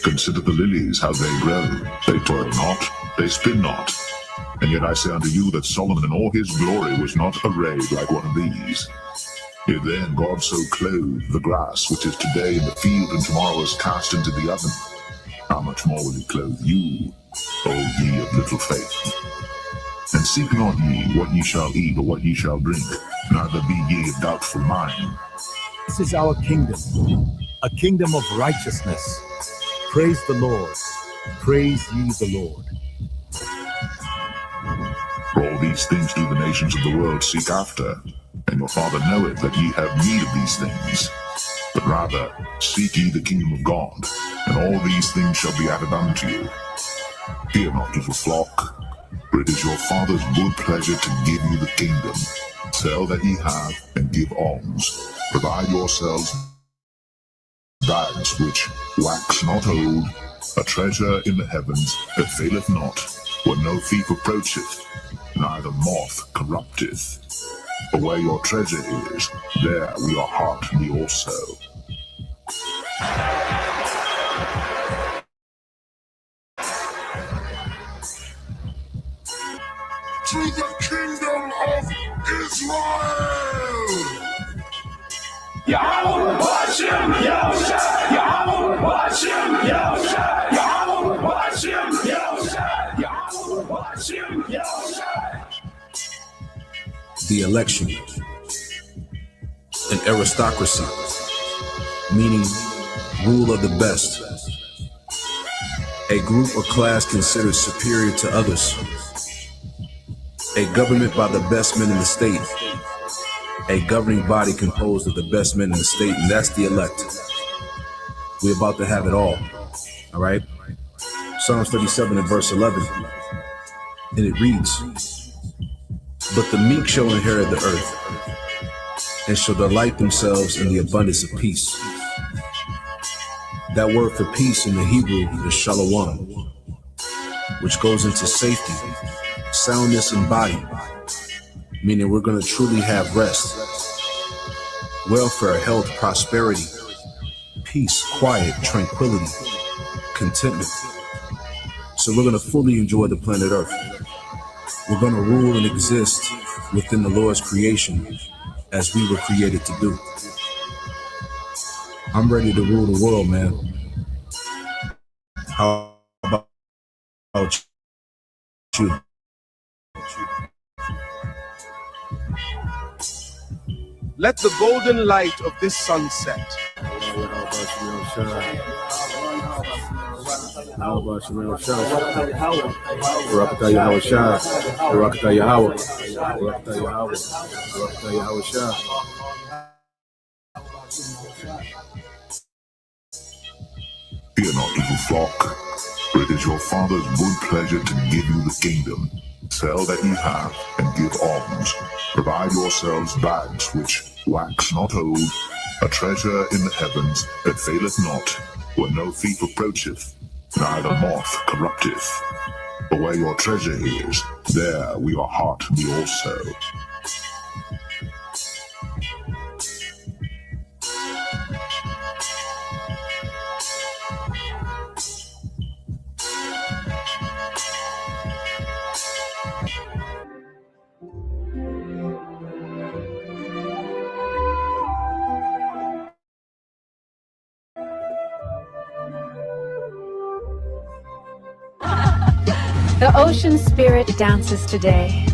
Consider the lilies, how they grow. They toil not, they spin not. And yet I say unto you that Solomon in all his glory was not arrayed like one of these. If then God so clothed the grass, which is today in the field and tomorrow is cast into the oven, how much more will he clothe you, O ye of little faith? And seek not ye what ye shall eat or what ye shall drink, neither be ye of doubtful mind. This is our kingdom, a kingdom of righteousness. Praise the Lord. Praise ye the Lord. For all these things do the nations of the world seek after, and your Father knoweth that ye have need of these things. But rather seek ye the kingdom of God, and all these things shall be added unto you. Fear not, little flock, for it is your Father's good pleasure to give you the kingdom. Sell that ye have, and give alms. Provide yourselves bags which wax not old, a treasure in the heavens that faileth not, where no thief approacheth, neither moth corrupteth. For where your treasure is, there will your heart be also. To the kingdom of Israel! Yahweh Hashem Yahusha, Yahweh Hashem Yahusha, Yahweh Hashem Yahusha, Yahweh Hashem Yahusha. The election, an aristocracy, meaning rule of the best, a group or class considered superior to others, a government by the best men in the state, a governing body composed of the best men in the state, and that's the elect. We're about to have it all right? Psalms 37 and verse 11, and it reads, "But the meek shall inherit the earth, and shall delight themselves in the abundance of peace." That word for peace in the Hebrew is shalom, which goes into safety, soundness in body, meaning we're going to truly have rest, welfare, health, prosperity, peace, quiet, tranquility, contentment. So we're going to fully enjoy the planet Earth. We're going to rule and exist within the Lord's creation as we were created to do. I'm ready to rule the world, man. How about you? Let the golden light of this sunset Fear not, little flock, for it is your Father's good pleasure to give you the kingdom. Sell that ye have, and give alms. Provide yourselves bags which wax not old, a treasure in the heavens that faileth not, where no thief approacheth, neither moth corrupteth. For where your treasure is, there will your heart be also. The ocean spirit dances today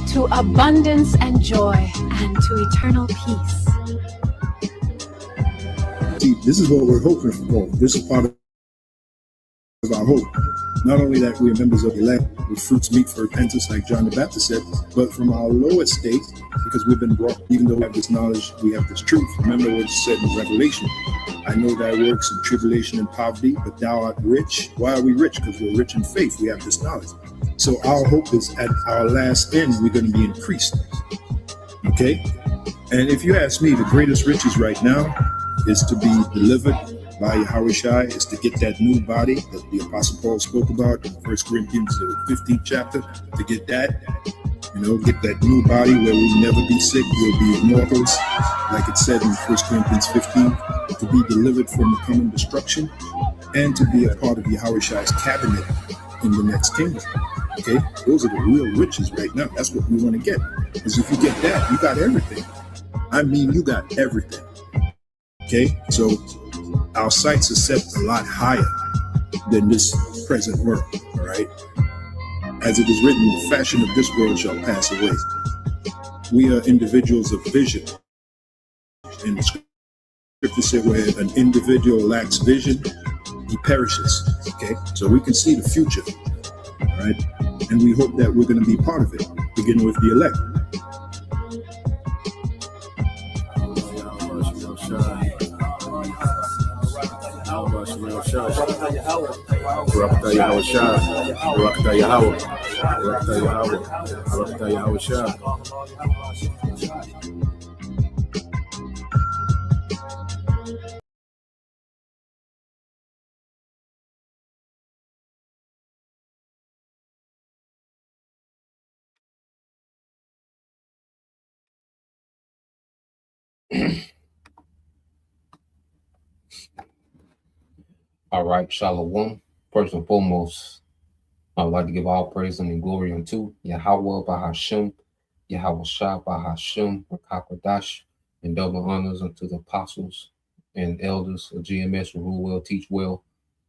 to abundance and joy and to eternal peace. See, this is what we're hoping for. This is part of our hope. Not only that we are members of the elect with fruits meet for repentance, like John the Baptist said, but from our lower state, because we've been brought, even though we have this knowledge, we have this truth. Remember what it said in Revelation. I know thy works in tribulation and poverty, but thou art rich. Why are we rich? Because we're rich in faith. We have this knowledge. So our hope is at our last end, we're going to be increased. Okay? And if you ask me, the greatest riches right now is to be delivered by Yahushua, is to get that new body that the Apostle Paul spoke about in 1 Corinthians, the 15th chapter, to get that, get that new body where we'll never be sick, we'll be immortals, like it said in 1 Corinthians 15, to be delivered from the coming destruction, and to be a part of Yahushua's cabinet in the next kingdom. Okay, those are the real riches right now. That's what we want to get. Because if you get that, you got everything. I mean, you got everything. Okay, so our sights are set a lot higher than this present world. All right, as it is written, the fashion of this world shall pass away. We are individuals of vision, and the scripture said, where an individual lacks vision, he perishes. Okay, so we can see the future. All right, and we hope that we're going to be part of it, beginning with the elect. All right, Shalom. First and foremost, I would like to give all praise and glory unto Yahweh Bahashem, Yahweh Shah Bahashem, Rakakwadash, and double honors unto the apostles and elders of GMS who rule well, teach well.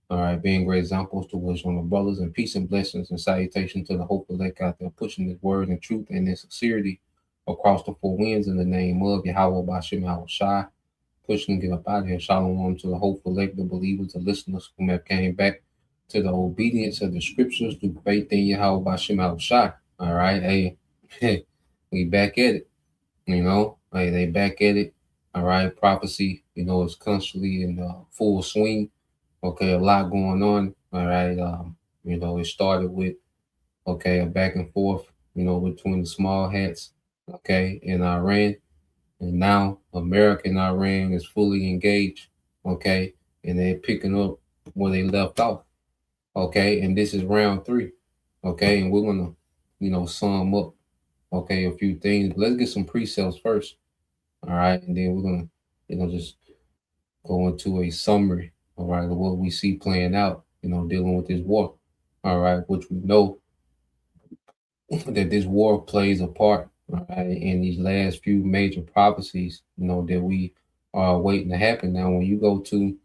All right, being great examples to which one of brothers, and peace and blessings and salutation to the hopeful elect out there pushing this word and truth and in sincerity across the four winds in the name of Yahweh Bahashem, Yahweh Shah. Pushing to get up out of here. Shalom to the hopeful elect, the believers, the listeners who have came back to the obedience of the scriptures through faith in Yahweh Bashem Al Shai. All right. Hey, we back at it. Hey, they back at it. All right. Prophecy, is constantly in full swing. Okay, a lot going on. All right. It started with a back and forth, between the small hats, in Iran. And now America and Iran is fully engaged, and they're picking up where they left off, and this is round 3, and we're gonna, sum up, a few things. Let's get some pre-sales first, all right, and then we're gonna, just go into a summary, all right, of what we see playing out, dealing with this war, all right, which we know that this war plays a part. All right, in these last few major prophecies, that we are waiting to happen. Now, when you go to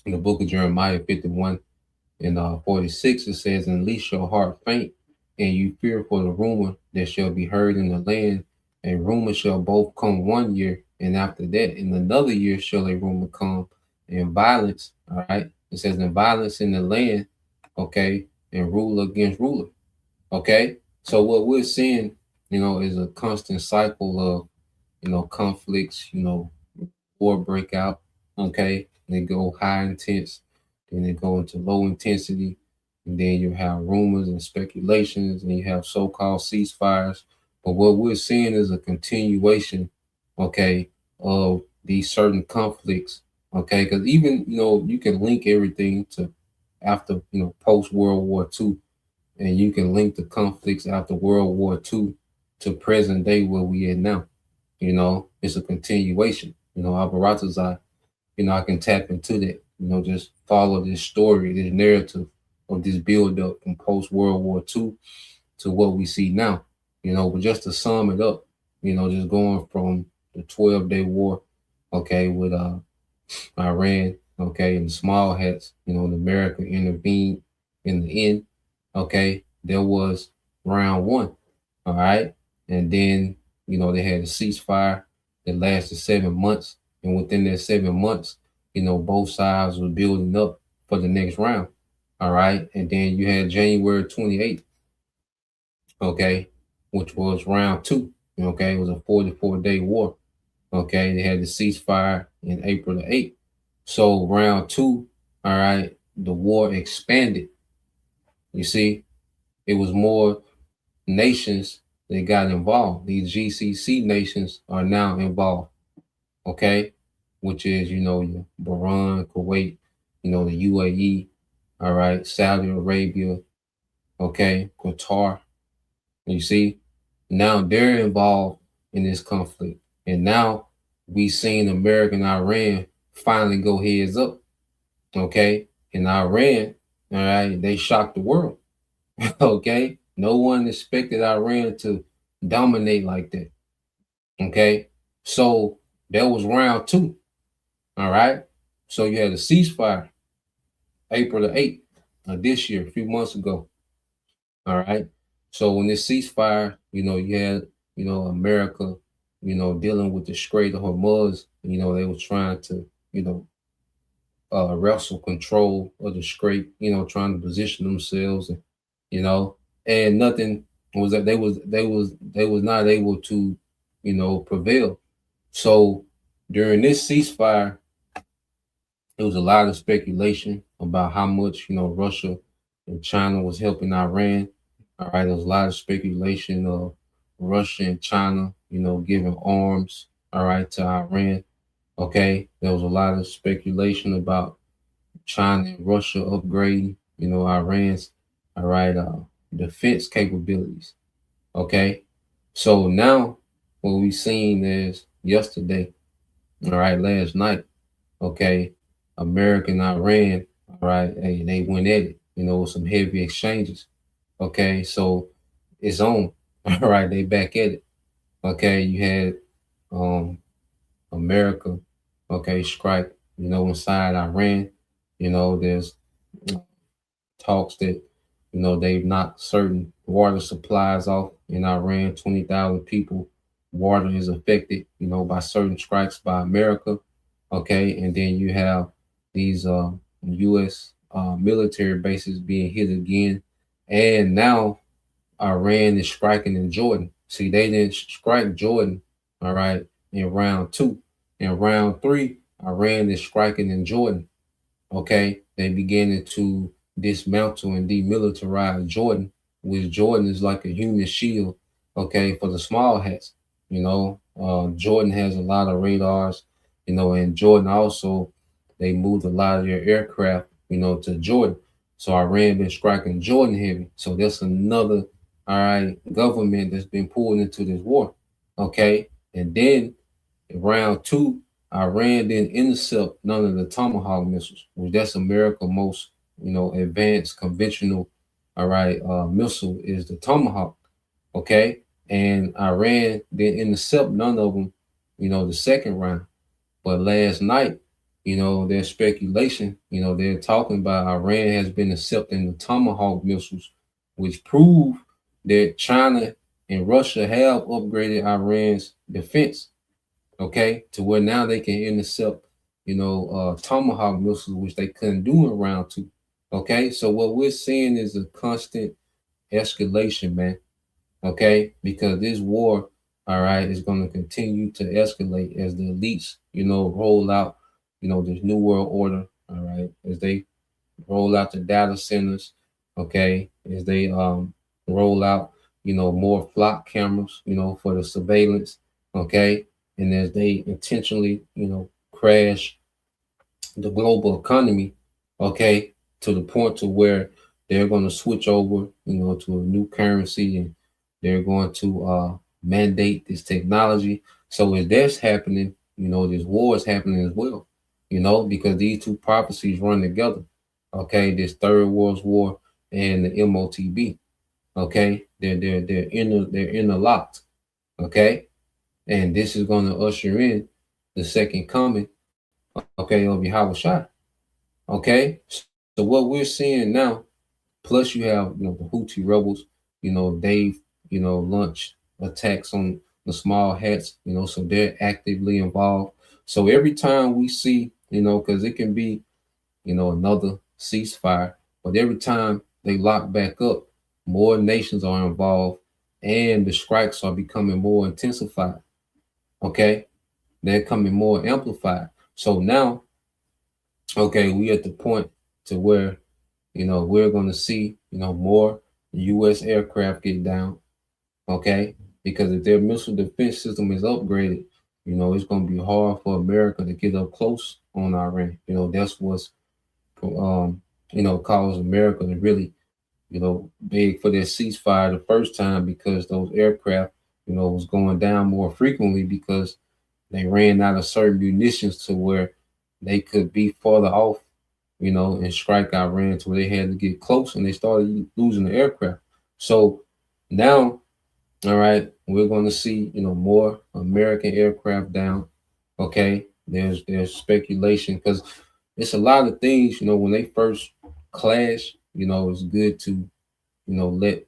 the book of Jeremiah 51 and 46, it says, "And lest your heart faint, and you fear for the rumor that shall be heard in the land, and rumor shall both come 1 year, and after that, in another year shall a rumor come, and violence." All right, it says, "And violence in the land, and ruler against ruler." Okay, so what we're seeing, is a constant cycle of, conflicts, war breakout, they go high intense, then they go into low intensity, and then you have rumors and speculations, and you have so-called ceasefires. But what we're seeing is a continuation, of these certain conflicts, because even, you can link everything to after, post-World War II, and you can link the conflicts after World War II to present day where we at now. It's a continuation. Abaratazai, I can tap into that, just follow this story, this narrative of this build up from post World War II to what we see now. But just to sum it up, just going from the 12-day war, with Iran, and the small hats, America intervened in the end. There was round 1, all right, and then they had a ceasefire that lasted 7 months, and within that 7 months, both sides were building up for the next round, all right, and then you had January 28th, which was round 2, it was a 44-day war, they had the ceasefire in April the 8th, so round 2, all right, the war expanded. You see, it was more nations they got involved. These GCC nations are now involved, okay? Which is, your Bahrain, Kuwait, the UAE, all right, Saudi Arabia, okay, Qatar. You see, now they're involved in this conflict. And now we seen America and Iran finally go heads up, okay? And Iran, all right, they shocked the world, okay? No one expected Iran to dominate like that, okay? So that was round two, all right? So you had a ceasefire April the 8th of this year, a few months ago, all right? So when this ceasefire, you had, America, dealing with the Strait of Hormuz, they were trying to, wrestle control of the Strait, trying to position themselves, and, and nothing was that they was not able to, prevail. So during this ceasefire, there was a lot of speculation about how much, Russia and China was helping Iran. All right, there was a lot of speculation of Russia and China, giving arms, all right, to Iran. Okay, there was a lot of speculation about China and Russia upgrading, Iran's, all right, defense capabilities. Okay, so now what we seen is yesterday, all right, last night, okay, America and Iran, all right, hey, they went at it, with some heavy exchanges. Okay, so it's on. All right, they back at it. Okay, you had America, okay, strike, inside Iran. There's talks that, they've knocked certain water supplies off in Iran. 20,000 people, water is affected, by certain strikes by America. Okay, and then you have these U.S. Military bases being hit again, and now Iran is striking in Jordan. See, they didn't strike Jordan, all right, in round two. In round three, Iran is striking in Jordan. Okay, they beginning to dismantle and demilitarize Jordan, which Jordan is like a human shield, okay, for the small hats. Jordan has a lot of radars, and Jordan also, they moved a lot of their aircraft, to Jordan. So Iran been striking Jordan heavy. So that's another, all right, government that's been pulled into this war. Okay. And then in round two, Iran didn't intercept none of the Tomahawk missiles, which that's America's most, advanced conventional, all right, missile is the Tomahawk. Okay. And Iran didn't intercept none of them, the second round. But last night, there's speculation, they're talking about Iran has been accepting the Tomahawk missiles, which prove that China and Russia have upgraded Iran's defense, okay, to where now they can intercept, Tomahawk missiles, which they couldn't do in round two. Okay, so what we're seeing is a constant escalation, man. Okay, because this war, all right, is going to continue to escalate as the elites, roll out, this new world order, all right, as they roll out the data centers, okay, as they roll out, more flock cameras, for the surveillance, okay, and as they intentionally, crash the global economy, okay, to the point to where they're going to switch over, to a new currency, and they're going to mandate this technology. So as that's happening, this war is happening as well, because these two prophecies run together. Okay, this Third World War and the MOTB. Okay, they're interlocked. Okay, and this is going to usher in the second coming, okay, of Yahushua. Okay, so what we're seeing now, plus you have the Houthi rebels, they've launched attacks on the small hats, so they're actively involved. So every time we see, because it can be, another ceasefire, but every time they lock back up, more nations are involved and the strikes are becoming more intensified. Okay, they're coming more amplified. So now, okay, we at the point to where, we're going to see, more U.S. aircraft get down. Okay, because if their missile defense system is upgraded, it's going to be hard for America to get up close on Iran. That's what's caused America to really beg for their ceasefire the first time, because those aircraft was going down more frequently because they ran out of certain munitions to where they could be farther off, and strike Iran to where they had to get close, and they started losing the aircraft. So now, all right, we're going to see, more American aircraft down. Okay, there's speculation, because it's a lot of things, when they first clash, it's good to, let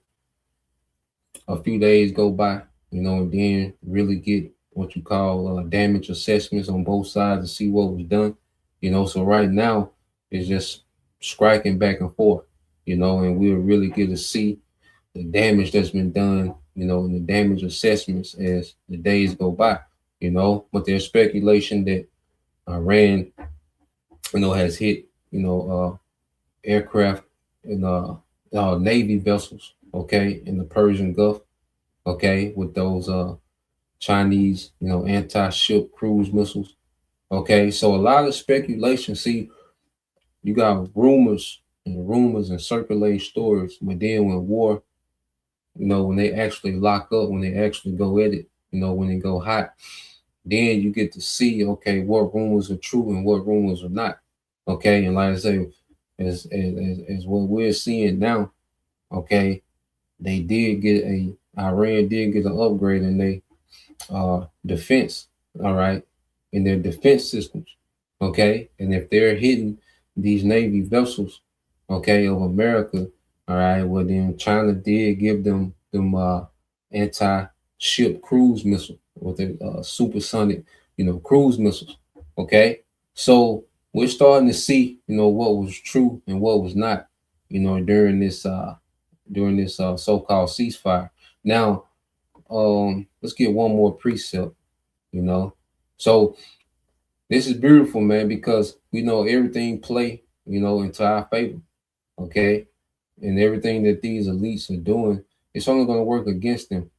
a few days go by, and then really get what you call damage assessments on both sides to see what was done. So right now it's just striking back and forth, and we'll really get to see the damage that's been done, and the damage assessments as the days go by, but there's speculation that Iran, has hit, aircraft and Navy vessels, okay, in the Persian Gulf, okay, with those Chinese, anti-ship cruise missiles. Okay, so a lot of speculation. See, you got rumors and circulating stories, but then when war, when they actually lock up, when they actually go at it, when they go hot, then you get to see, okay, what rumors are true and what rumors are not. Okay, and like I say, as what we're seeing now, okay, Iran did get an upgrade in their defense, all right, in their defense systems, okay, and if they're hitting these Navy vessels, okay, of America, all right, well then China did give them anti-ship cruise missile with the supersonic, cruise missiles, okay, so we're starting to see, what was true and what was not, during this so-called ceasefire. Now, let's get one more precept, So this is beautiful, man, because we know everything play, into our favor, okay? And everything that these elites are doing, it's only going to work against them,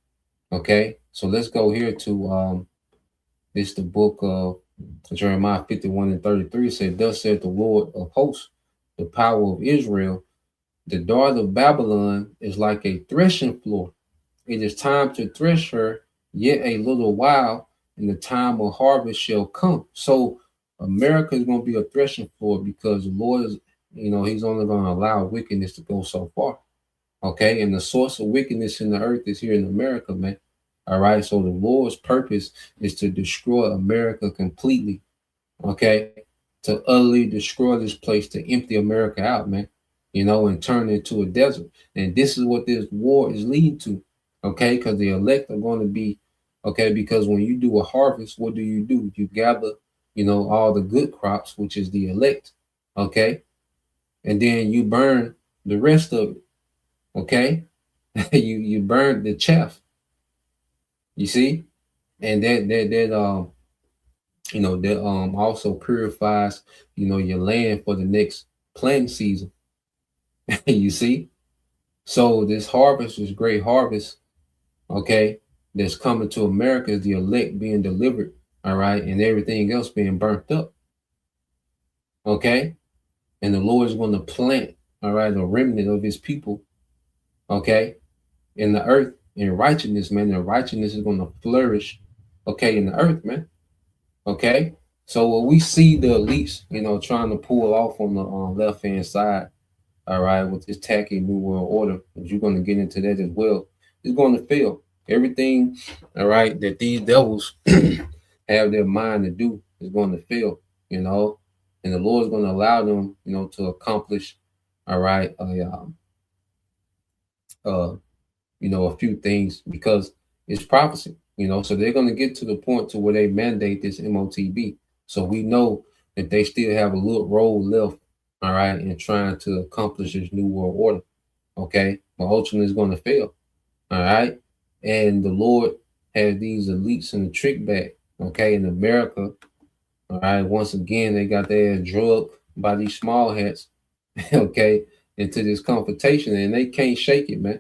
okay? So let's go here to this the book of Jeremiah 51:33. Said, "Thus saith the Lord of hosts, the power of Israel, the daughter of Babylon is like a threshing floor. It is time to thresh her, yet a little while, and the time of harvest shall come." So America is going to be a threshing floor, because the Lord is, he's only going to allow wickedness to go so far. Okay, and the source of wickedness in the earth is here in America, man. All right, so the Lord's purpose is to destroy America completely. Okay, to utterly destroy this place, to empty America out, man, and turn it into a desert. And this is what this war is leading to, okay, because the elect are going to be, okay, because when you do a harvest, what do? You gather, all the good crops, which is the elect, okay, and then you burn the rest of it, okay. you burn the chaff, you see, and that also purifies, your land for the next planting season. You see, so this harvest, this great harvest, okay, that's coming to America, is the elect being delivered, all right, and everything else being burnt up, okay, and the Lord is going to plant, all right, a remnant of his people, okay, in the earth, in righteousness, man. And righteousness is going to flourish, okay, in the earth, man. Okay, so when we see the elites, trying to pull off on the left hand side, all right, with this tacky new world order, and you're going to get into that as well, it's going to fail. Everything, all right, that these devils have their mind to do is going to fail, and the Lord's going to allow them, to accomplish, all right, a few things, because it's prophecy, so they're going to get to the point to where they mandate this MOTB. So we know that they still have a little role left, all right, in trying to accomplish this new world order, okay, but ultimately it's going to fail, all right, and the Lord has these elites in the trick bag, okay, in America, all right, once again, they got their drugged by these small hats, okay, into this confrontation, and they can't shake it, man.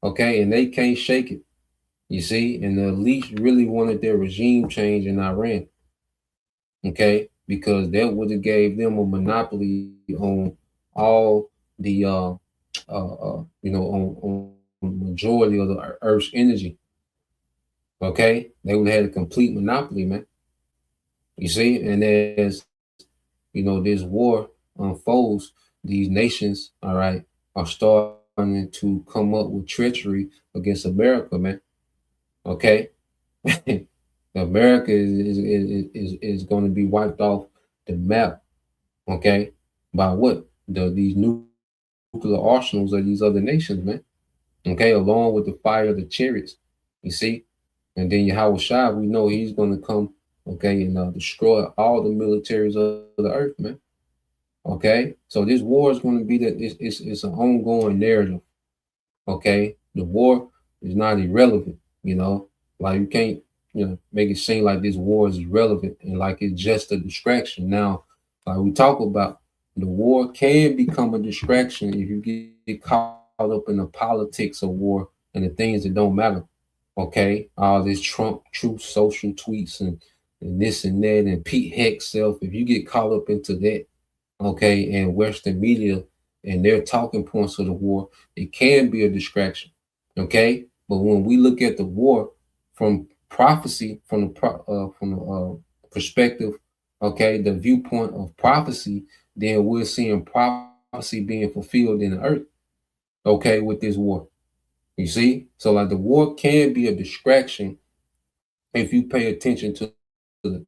Okay, and they can't shake it. You see, and the elites really wanted their regime change in Iran. Okay, because that would have gave them a monopoly on all the on majority of the Earth's energy. Okay, they would have had a complete monopoly, man. You see, and as this war unfolds, these nations, all right, are starting to come up with treachery against America, man. Okay, America is going to be wiped off the map. Okay, by what these nuclear arsenals of these other nations, man. Okay, along with the fire of the chariots, you see, and then Yahweh Shai, we know he's going to come, okay, and destroy all the militaries of the earth, man. Okay, so this war is going to be that it's an ongoing narrative. Okay, the war is not irrelevant, like you can't make it seem like this war is irrelevant and like it's just a distraction. Now, like we talk about, the war can become a distraction if you get caught up in the politics of war and the things that don't matter. Okay, all this Trump truth social tweets and this and that and Pete Hex self, if you get caught up into that, okay, and Western media and their talking points of the war, it can be a distraction. Okay, but when we look at the war from prophecy, from the perspective, okay, the viewpoint of prophecy, then we're seeing prophecy being fulfilled in the earth. Okay, with this war, you see, so like the war can be a distraction if you pay attention to the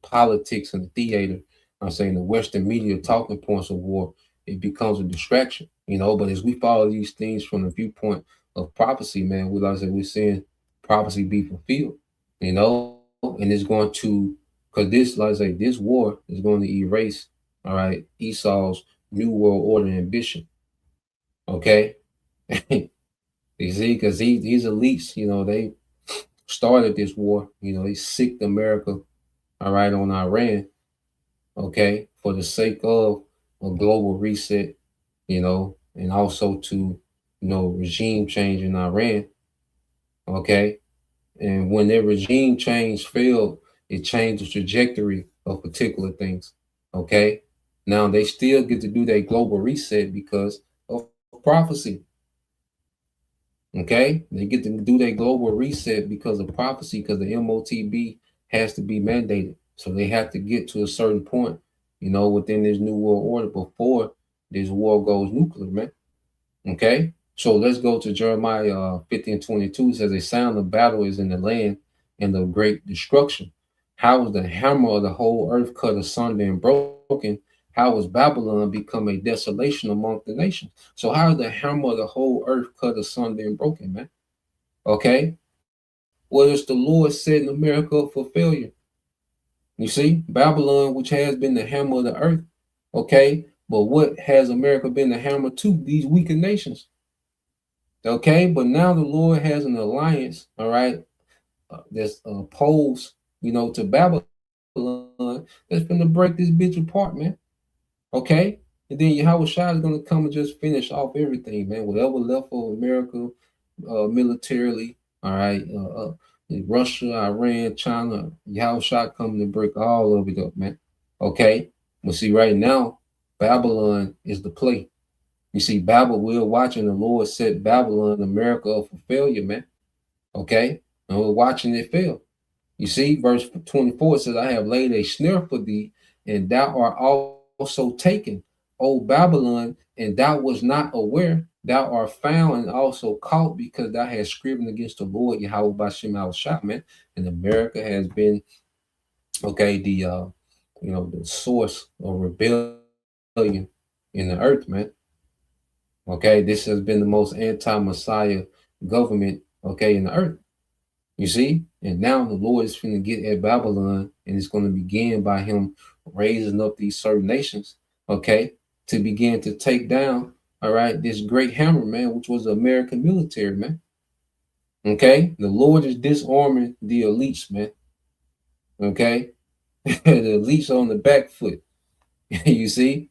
politics and the theater. I'm saying the Western media talking points of war, it becomes a distraction, But as we follow these things from the viewpoint of prophecy, man, we're seeing prophecy be fulfilled, and it's going to, because this, like I say, this war is going to erase, all right, Esau's new world order ambition. Okay, you see, because these elites, they started this war, they sicked America, all right, on Iran, okay, for the sake of a global reset, and also to, regime change in Iran, okay? And when their regime change failed, it changed the trajectory of particular things, okay? Now they still get to do their global reset because of prophecy, okay? They get to do their global reset because of prophecy, because the MOTB has to be mandated. So they have to get to a certain point, within this new world order before this war goes nuclear, man. Okay, so let's go to Jeremiah 50:22. It says, a sound of battle is in the land and of great destruction. How was the hammer of the whole earth cut asunder and broken? How was Babylon become a desolation among the nations? So how is the hammer of the whole earth cut asunder and broken, man? Okay, what is the Lord setting America up for failure? You see, Babylon, which has been the hammer of the earth, okay, but what has America been the hammer to? These weaker nations. Okay, but now the Lord has an alliance, all right, that's opposed, to Babylon, that's going to break this bitch apart, man. Okay, and then Yahweh Shai is going to come and just finish off everything, man. Whatever left of America militarily, all right, Russia, Iran, China, Yahweh Shai coming to break all of it up, man. Okay, but see, right now, Babylon is the play. You see, we're watching the Lord set Babylon, America up for failure, man. Okay, and we're watching it fail. You see, verse 24 says, I have laid a snare for thee, and thou art also taken, O Babylon, and thou was not aware. Thou art found and also caught because thou hast striven against the Lord Yahweh Bashem al-Shah, man. And America has been, okay, the source of rebellion in the earth, man. Okay, this has been the most anti-Messiah government, okay, in the earth. You see, and now the Lord is going to get at Babylon, and it's going to begin by him raising up these certain nations, okay, to begin to take down, all right, this great hammer, man, which was the American military, man. Okay, the Lord is disarming the elites, man. Okay, the elites are on the back foot. You see,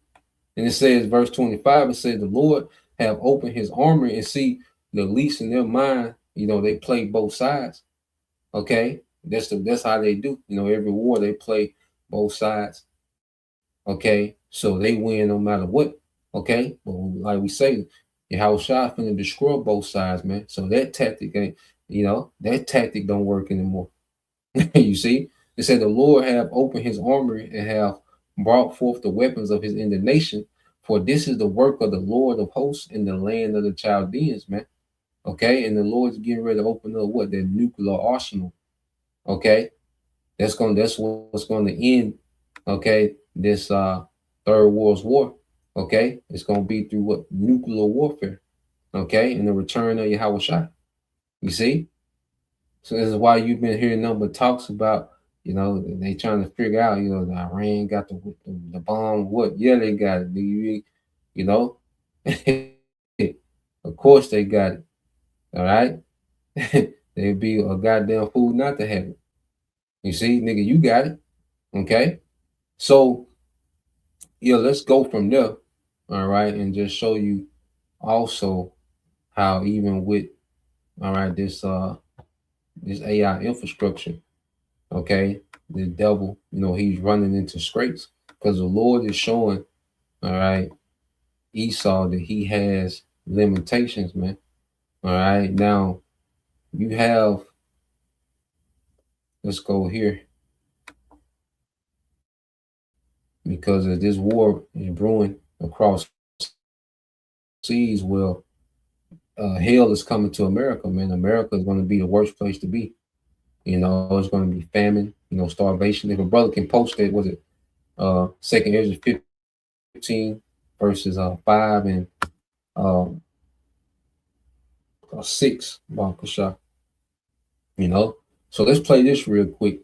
and it says, verse 25, it says, the Lord have opened his armor, and see, the least in their mind, they play both sides. Okay, that's how they do. Every war they play both sides. Okay, so they win no matter what. Okay, but like we say, Yahweh Shah finna destroy both sides, man. So that tactic ain't, that tactic don't work anymore. You see, it said the Lord have opened his armory and have brought forth the weapons of his indignation. For this is the work of the Lord of hosts in the land of the Chaldeans, man. Okay, and the Lord's getting ready to open up what? Their nuclear arsenal. Okay, that's what's gonna end. Okay, this third world war. Okay, it's gonna be through what? Nuclear warfare. Okay, and the return of Yahweh Shai. You see, so this is why you've been hearing number talks about. They trying to figure out. The Iran got the bomb. What? Yeah, they got it. You know, of course they got it. All right, they'd be a goddamn fool not to have it. You see, nigga, you got it. Okay, so yeah, let's go from there. All right, and just show you also how even with this AI infrastructure, okay, the devil, he's running into scrapes because the Lord is showing, all right, Esau that he has limitations, man. All right, now you have, let's go here, because of this war is brewing across seas. Well, hell is coming to America, man. America is going to be the worst place to be. It's going to be famine, starvation. If a brother can post it, was it Second Ezra 15 verses 5 and 6, So let's play this real quick,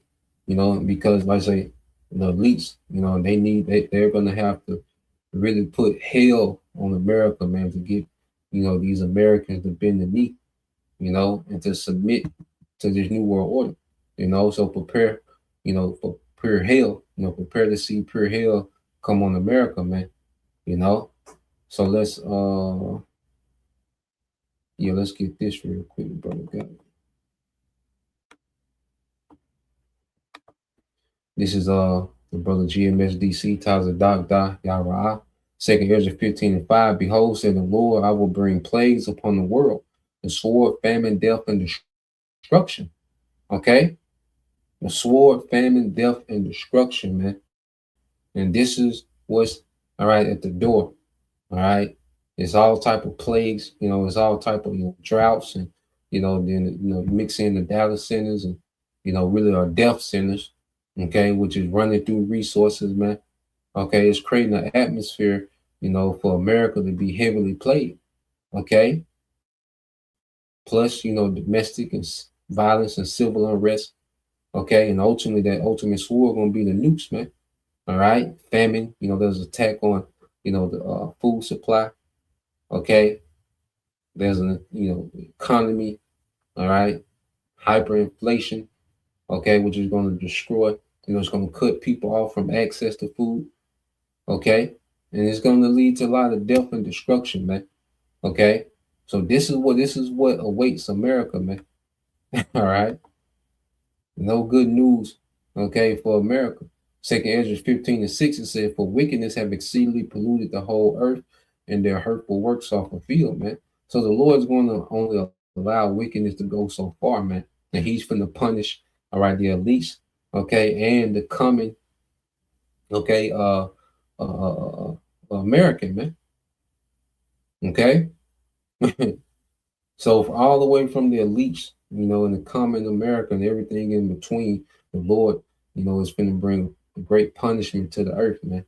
because like I say, the elites, they're going to have to really put hell on America, man, to get, these Americans to bend the knee, and to submit to this new world order, so prepare, for pure hell, prepare to see pure hell come on America, man, so let's let's get this real quick, brother. Got it. This is the brother GMSDC Taza Dagda Yara. Second Ezra 15 and 5. Behold, said the Lord, I will bring plagues upon the world, the sword, famine, death, and destruction. Okay? The sword, famine, death, and destruction, man. And this is what's at the door. All right. It's all type of plagues, it's all type of droughts, and then mix in the data centers and really our death centers, okay, which is running through resources, man. Okay, it's creating an atmosphere, for America to be heavily plagued. Okay. Plus, domestic and violence and civil unrest. Okay, and ultimately that ultimate sword gonna be the nukes, man. All right, famine. There's an attack on, the food supply. Okay, there's an economy. All right, hyperinflation. Okay, which is going to destroy. It's going to cut people off from access to food. Okay, and it's going to lead to a lot of death and destruction, man. Okay, so this is what awaits America, man. All right, no good news. Okay, for America. Second Ezra 15 and 6, it said, for wickedness have exceedingly polluted the whole earth, and their hurtful works are fulfilled, man. So the Lord's going to only allow wickedness to go so far, man. And he's going to punish, the elites, okay, and the coming, okay, American, man. Okay. So all the way from the elites, and the common American, everything in between, the Lord, is going to bring great punishment to the earth, man.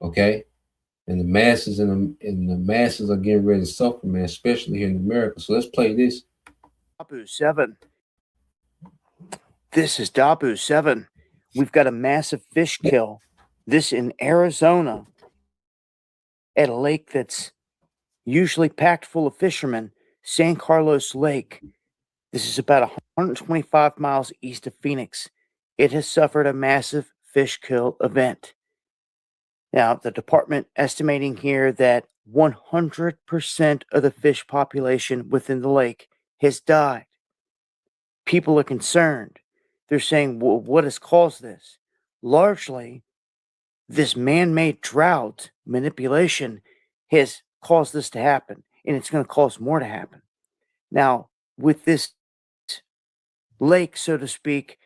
Okay. And the masses and the masses are getting ready to suffer, man, especially here in America. So let's play this. Dabu 7. This is Dabu 7. We've got a massive fish kill. This in Arizona at a lake that's usually packed full of fishermen, San Carlos Lake. This is about 125 miles east of Phoenix. It has suffered a massive fish kill event. Now, the department estimating here that 100% of the fish population within the lake has died. People are concerned. They're saying, well, what has caused this? Largely, this man-made drought manipulation has caused this to happen, and it's going to cause more to happen. Now, with this lake, so to speak,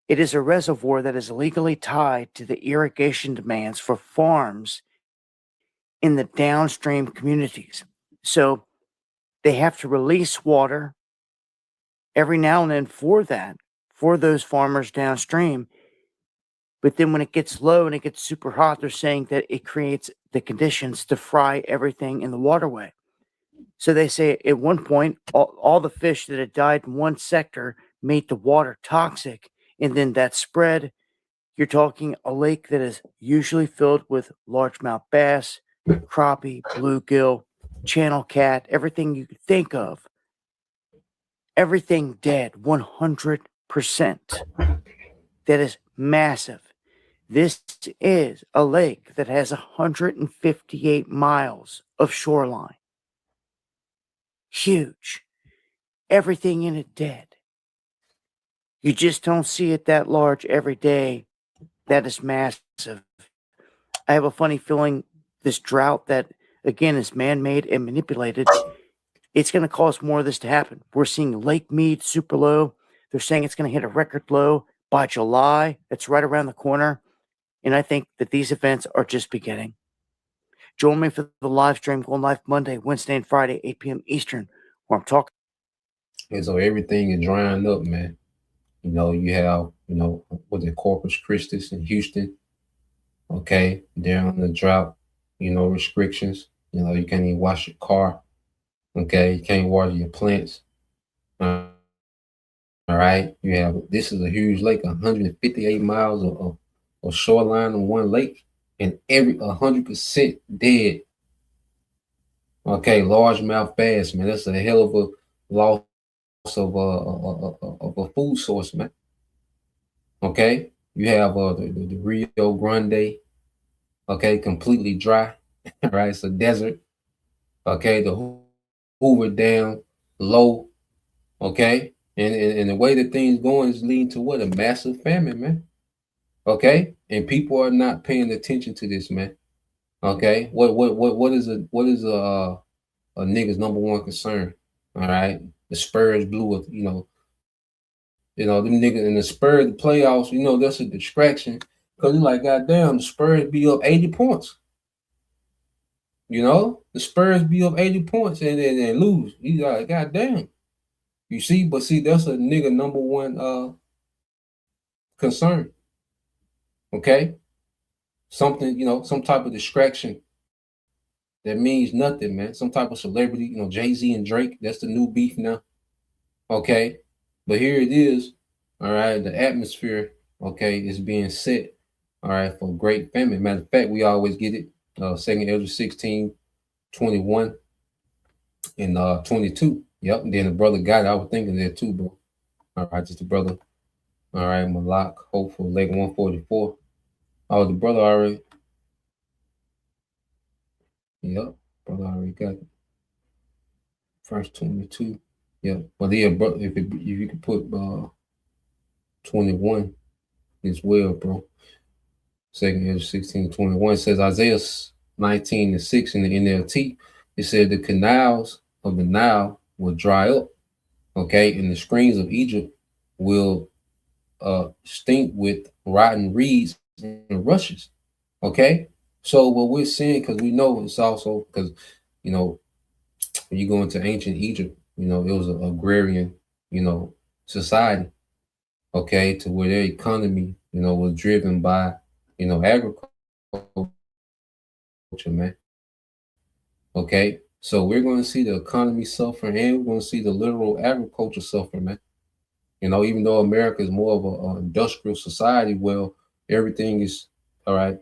it is a reservoir that is legally tied to the irrigation demands for farms in the downstream communities. So they have to release water every now and then for that, for those farmers downstream. But then when it gets low and it gets super hot, they're saying that it creates the conditions to fry everything in the waterway. So they say at one point, all the fish that had died in one sector made the water toxic. And then that spread. You're talking a lake that is usually filled with largemouth bass, crappie, bluegill, channel cat, everything you could think of. Everything dead, 100%. That is massive. This is a lake that has 158 miles of shoreline. Huge. Everything in it dead. You just don't see it that large every day. That is massive. I have a funny feeling this drought that, again, is man-made and manipulated, it's going to cause more of this to happen. We're seeing Lake Mead super low. They're saying it's going to hit a record low by July. It's right around the corner. And I think that these events are just beginning. Join me for the live stream going live Monday, Wednesday, and Friday, 8 p.m. Eastern, where I'm talking. And so everything is drying up, man. You know, you have, what's it, Corpus Christi in Houston. Okay, they're on the drought, restrictions. You can't even wash your car. Okay, you can't water your plants. All right, this is a huge lake, 158 miles of shoreline on one lake, and every 100% dead. Okay, largemouth bass, man. That's a hell of a loss of a food source, man. Okay, you have the Rio Grande, okay, completely dry. Right, it's a desert. Okay, the Hoover Dam low. Okay, and the way that things going is leading to what? A massive famine, man. Okay, and people are not paying attention to this, man. Okay, what is a nigga's number one concern? All right, the Spurs blew them niggas in the Spurs, the playoffs, that's a distraction because you're like, goddamn, the Spurs be up 80 points. The Spurs be up 80 points and lose. You like, goddamn. You see, that's a nigga number one concern. Okay? Something, some type of distraction that means nothing, man. Some type of celebrity, Jay-Z and Drake, that's the new beef now. Okay? But here it is, all right, the atmosphere, okay, is being set, all right, for great famine. Matter of fact, we always get it, 2nd Ezra 16, 21, and 22. Yep, and then the brother got it. I was thinking that too, bro. All right, just the brother. All right, Malak, hopeful, Lake 144. Oh, the brother already. Yep, brother already got it. Verse 22. Yeah, but yeah, bro, if you could put 21 as well, bro. 2nd Ezra 16, 21 says Isaiah 19:6 in the NLT. It said the canals of the Nile will dry up, okay, and the streams of Egypt will stink with rotten reeds and rushes. Okay, so what we're seeing, because we know it's also because when you go into ancient Egypt, it was an agrarian, society, okay, to where their economy, was driven by, agriculture, man. Okay, so we're going to see the economy suffer, and we're going to see the literal agriculture suffer, man. Even though America is more of an industrial society, well, everything is, all right,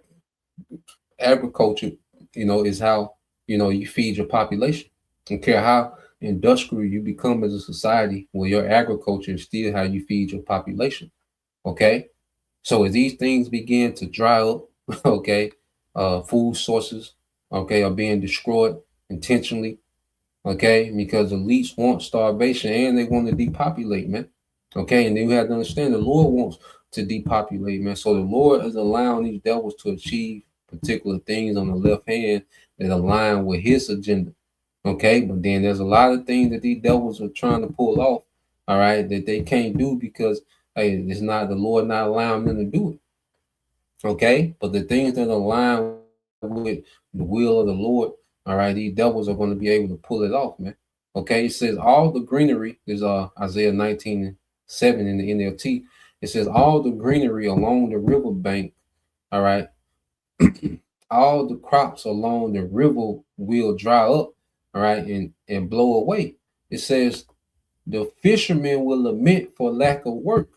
agriculture, is how, you feed your population. I don't care how industrial you become as a society, well, your agriculture is still how you feed your population. Okay, so as these things begin to dry up, okay, food sources, okay, are being destroyed intentionally, okay, because elites want starvation and they want to depopulate, man. Okay, and then you have to understand the Lord wants to depopulate, man. So the Lord is allowing these devils to achieve particular things on the left hand that align with his agenda. Okay, but then there's a lot of things that these devils are trying to pull off, all right, that they can't do because hey, it's not the Lord not allowing them to do it. Okay, but the things that align with the will of the Lord, all right, these devils are going to be able to pull it off, man. Okay, it says all the greenery is Isaiah 19:7 in the NLT. It says all the greenery along the riverbank, all right, all the crops along the river will dry up, all right, and blow away. It says the fishermen will lament for lack of work.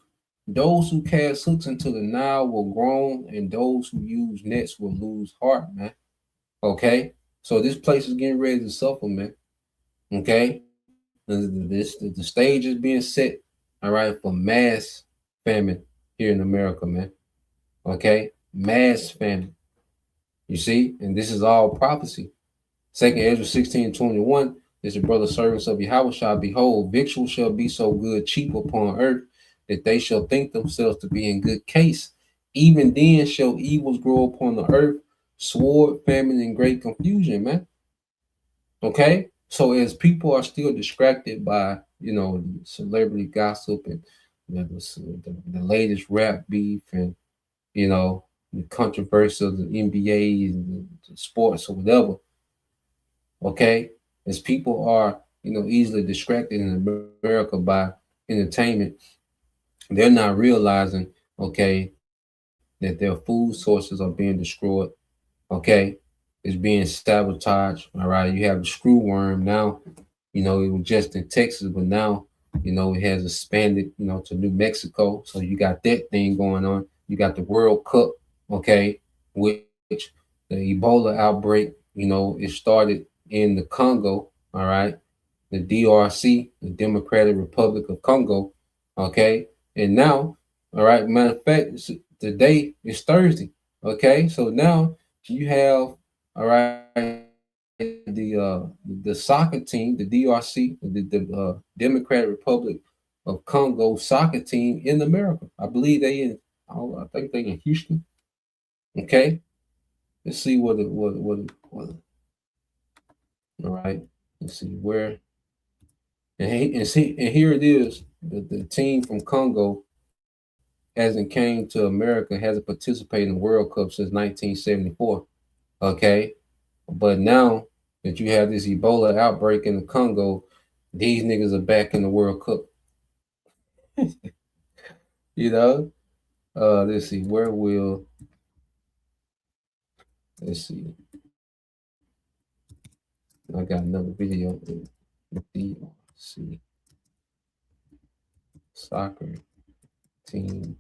Those who cast hooks into the Nile will groan, and those who use nets will lose heart, man. Okay, so this place is getting ready to suffer, man. Okay, the stage is being set, all right, for mass famine here in America, man. Okay, mass famine. You see, and this is all prophecy. Second Ezra 16:21 is the brother servants of Yahweh shall behold, victuals shall be so good, cheap upon earth, that they shall think themselves to be in good case. Even then shall evils grow upon the earth, sword, famine, and great confusion, man. Okay? So as people are still distracted by, celebrity gossip and the latest rap beef and, the controversy of the NBA and the sports or whatever, okay, as people are easily distracted in America by entertainment, they're not realizing, okay, that their food sources are being destroyed, okay, it's being sabotaged. All right, you have the screw worm now, it was just in Texas, but now it has expanded to New Mexico. So you got that thing going on. You got the World Cup, okay, which the Ebola outbreak, it started in the Congo, all right, the DRC, the Democratic Republic of Congo, okay, and now, all right, matter of fact, today is Thursday, okay, so now you have, all right, the soccer team, the DRC, the Democratic Republic of Congo soccer team in America. I believe I think they in Houston, okay. Let's see what. All right. Let's see where. And here it is. The team from Congo hasn't came to America, hasn't participated in the World Cup since 1974. Okay. But now that you have this Ebola outbreak in the Congo, these niggas are back in the World Cup. Let's see, let's see. I got another video. Let's see. Soccer team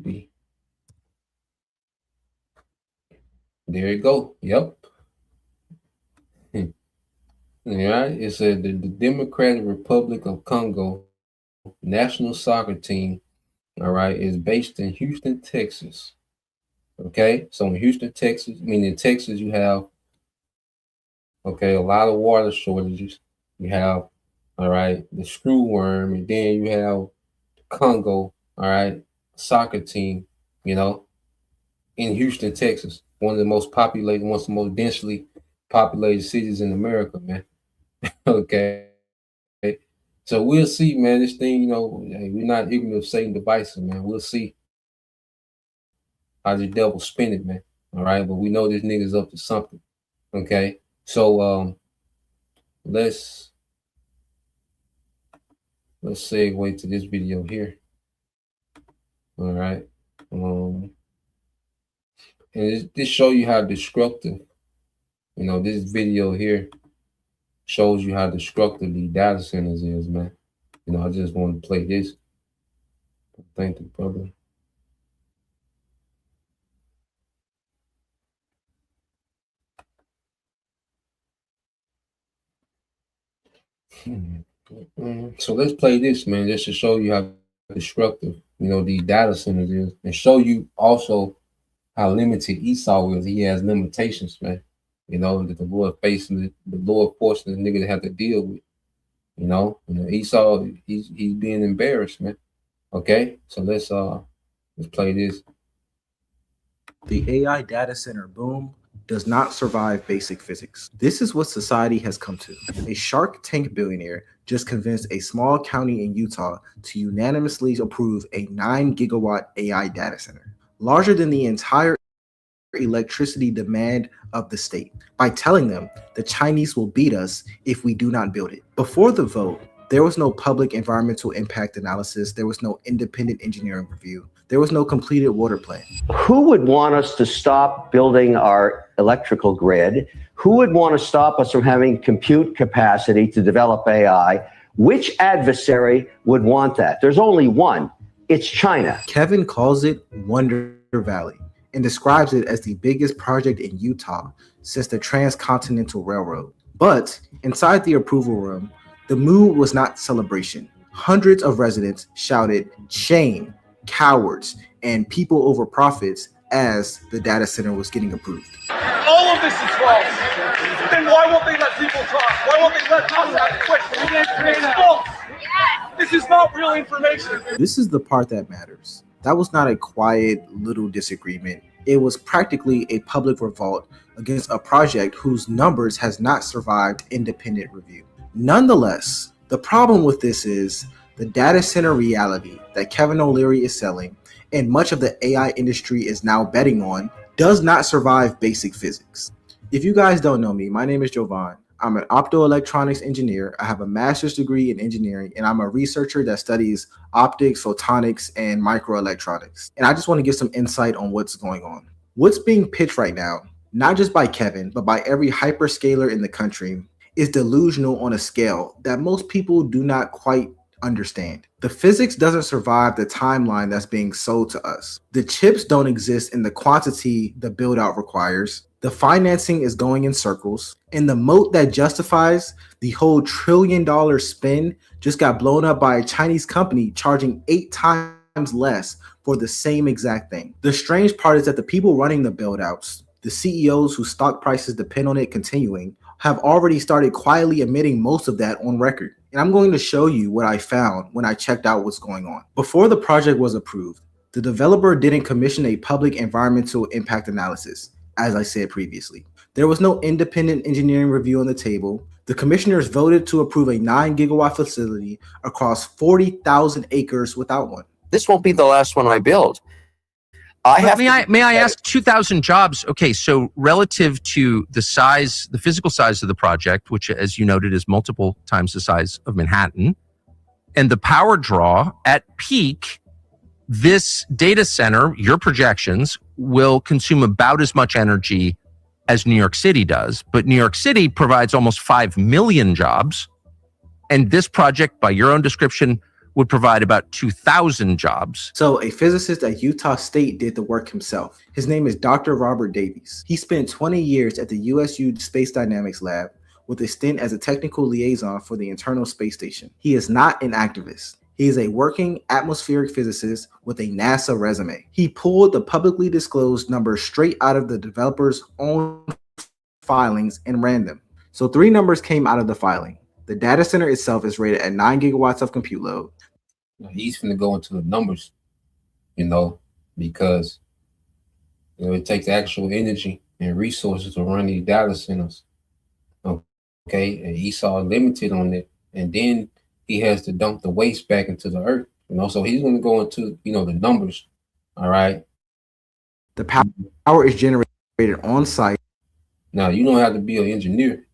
B. There you go. Yep. All right. It said the Democratic Republic of Congo national soccer team, all right, is based in Houston, Texas. Okay. So in Houston, Texas, in Texas, you have, okay, a lot of water shortages. You have, all right, the screw worm, and then you have Congo, all right, soccer team, in Houston, Texas, one of the most populated, one of the most densely populated cities in America, man. Okay. So we'll see, man. This thing, we're not ignorant of Satan devices, man. We'll see how the devil spin it, man. All right. But we know this nigga's up to something. Okay. So let's segue to this video here. All right. And this show you how destructive, this video here shows you how destructive these data centers is, man. I just want to play this. Thank you, brother. So let's play this, man, just to show you how destructive, these data centers is, and show you also how limited Esau is. He has limitations, man. You know, that the Lord facing the Lord forcing the nigga to have to deal with. You know, Esau, he's being embarrassed, man. Okay, so let's play this. The AI data center boom does not survive basic physics. This is what society has come to. A Shark Tank billionaire just convinced a small county in Utah to unanimously approve a 9 gigawatt AI data center, larger than the entire electricity demand of the state, by telling them the Chinese will beat us if we do not build it. Before the vote, there was no public environmental impact analysis. There was no independent engineering review. There was no completed water plan. Who would want us to stop building our electrical grid? Who would want to stop us from having compute capacity to develop AI? Which adversary would want that? There's only one. It's China. Kevin calls it Wonder Valley and describes it as the biggest project in Utah since the Transcontinental Railroad. But inside the approval room, the mood was not celebration. Hundreds of residents shouted shame, cowards, and people over profits as the data center was getting approved. All of this is false. Then why won't they let people talk? Why won't they let us have quick? It's false. This is not real information. This is the part that matters. That was not a quiet little disagreement. It was practically a public revolt against a project whose numbers has not survived independent review. Nonetheless, the problem with this is the data center reality that Kevin O'Leary is selling and much of the AI industry is now betting on does not survive basic physics. If you guys don't know me, my name is Jovan. I'm an optoelectronics engineer. I have a master's degree in engineering, and I'm a researcher that studies optics, photonics, and microelectronics. And I just want to give some insight on what's going on. What's being pitched right now, not just by Kevin, but by every hyperscaler in the country, is delusional on a scale that most people do not quite understand. The physics doesn't survive the timeline that's being sold to us. The chips don't exist in the quantity the build out requires. The financing is going in circles, and the moat that justifies the whole $1 trillion spend just got blown up by a Chinese company charging 8 times less for the same exact thing. The strange part is that the people running the build outs, the CEOs whose stock prices depend on it continuing, have already started quietly admitting most of that on record. And I'm going to show you what I found when I checked out what's going on. Before the project was approved, the developer didn't commission a public environmental impact analysis, as I said previously. There was no independent engineering review on the table. The commissioners voted to approve a 9 gigawatt facility across 40,000 acres without one. This won't be the last one I build. May I ask, 2,000 jobs? Okay, so relative to the size, the physical size of the project, which, as you noted, is multiple times the size of Manhattan, and the power draw at peak, this data center, your projections, will consume about as much energy as New York City does. But New York City provides almost 5 million jobs, and this project, by your own description, would provide about 2,000 jobs. So a physicist at Utah State did the work himself. His name is Dr. Robert Davies. He spent 20 years at the USU Space Dynamics Lab with a stint as a technical liaison for the Internal Space Station. He is not an activist. He is a working atmospheric physicist with a NASA resume. He pulled the publicly disclosed numbers straight out of the developer's own filings and ran them. So 3 numbers came out of the filing. The data center itself is rated at 9 gigawatts of compute load. He's going to go into the numbers, because it takes actual energy and resources to run these data centers. Okay, and Esau limited on it, and then he has to dump the waste back into the earth. So he's going to go into the numbers. All right. The power is generated on site. Now you don't have to be an engineer,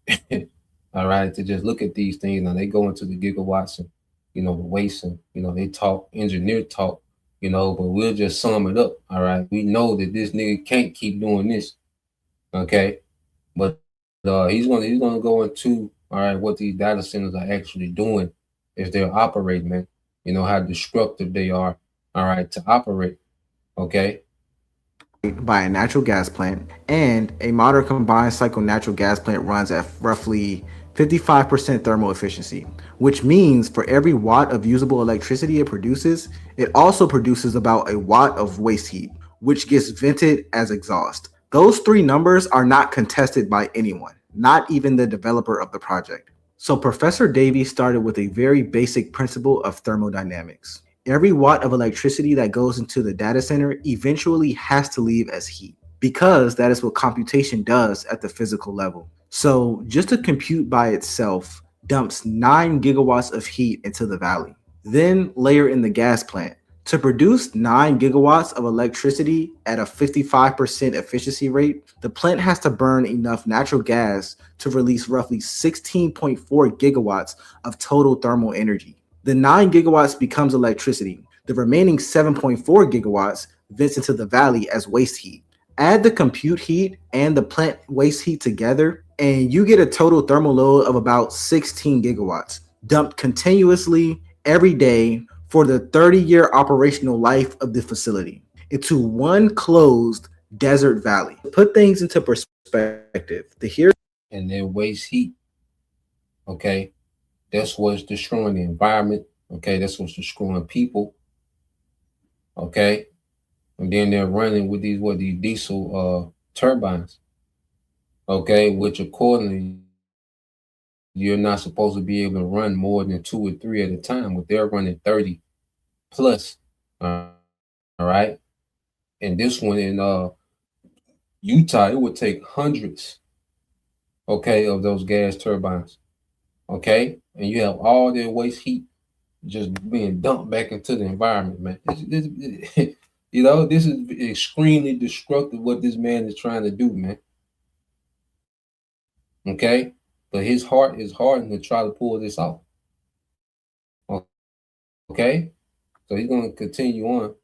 all right, to just look at these things. Now they go into the gigawatts and the waste, and they talk engineer talk, but we'll just sum it up. All right, we know that this nigga can't keep doing this. Okay, but he's gonna go into what these data centers are actually doing if they're operating, man. How destructive they are, to operate. Okay. By a natural gas plant, and a modern combined cycle natural gas plant runs at roughly 55% thermal efficiency, which means for every watt of usable electricity it produces, it also produces about a watt of waste heat, which gets vented as exhaust. Those three numbers are not contested by anyone, not even the developer of the project. So Professor Davies started with a very basic principle of thermodynamics. Every watt of electricity that goes into the data center eventually has to leave as heat, because that is what computation does at the physical level. So just a compute by itself dumps 9 gigawatts of heat into the valley. Then layer in the gas plant. To produce 9 gigawatts of electricity at a 55% efficiency rate, the plant has to burn enough natural gas to release roughly 16.4 gigawatts of total thermal energy. The 9 gigawatts becomes electricity. The remaining 7.4 gigawatts vents into the valley as waste heat. Add the compute heat and the plant waste heat together, and you get a total thermal load of about 16 gigawatts, dumped continuously every day for the 30-year operational life of the facility into one closed desert valley. To put things into perspective, and then waste heat. Okay, that's what's destroying the environment. Okay, that's what's destroying people. Okay, and then they're running with these diesel turbines. Okay, which accordingly you're not supposed to be able to run more than 2 or 3 at a time, but they're running 30 plus. All right, and this one in Utah, it would take hundreds, okay, of those gas turbines. Okay, and you have all their waste heat just being dumped back into the environment, man. You know, this is extremely destructive what this man is trying to do, man. Okay, but his heart is hardened to try to pull this off. Okay, so he's going to continue on.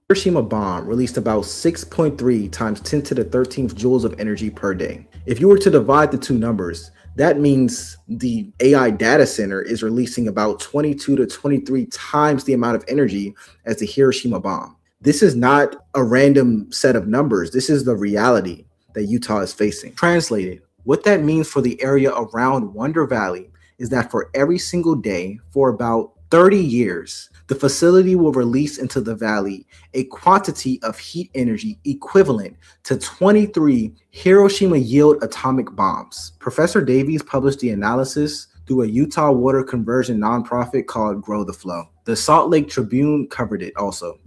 Hiroshima bomb released about 6.3 times 10 to the 13th joules of energy per day. If you were to divide the two numbers, that means the AI data center is releasing about 22 to 23 times the amount of energy as the Hiroshima bomb. This is not a random set of numbers. This is the reality that Utah is facing. Translated, what that means for the area around Wonder Valley is that for every single day for about 30 years, the facility will release into the valley a quantity of heat energy equivalent to 23 Hiroshima yield atomic bombs. Professor Davies published the analysis through a Utah water conversion nonprofit called Grow the Flow. The Salt Lake Tribune covered it also.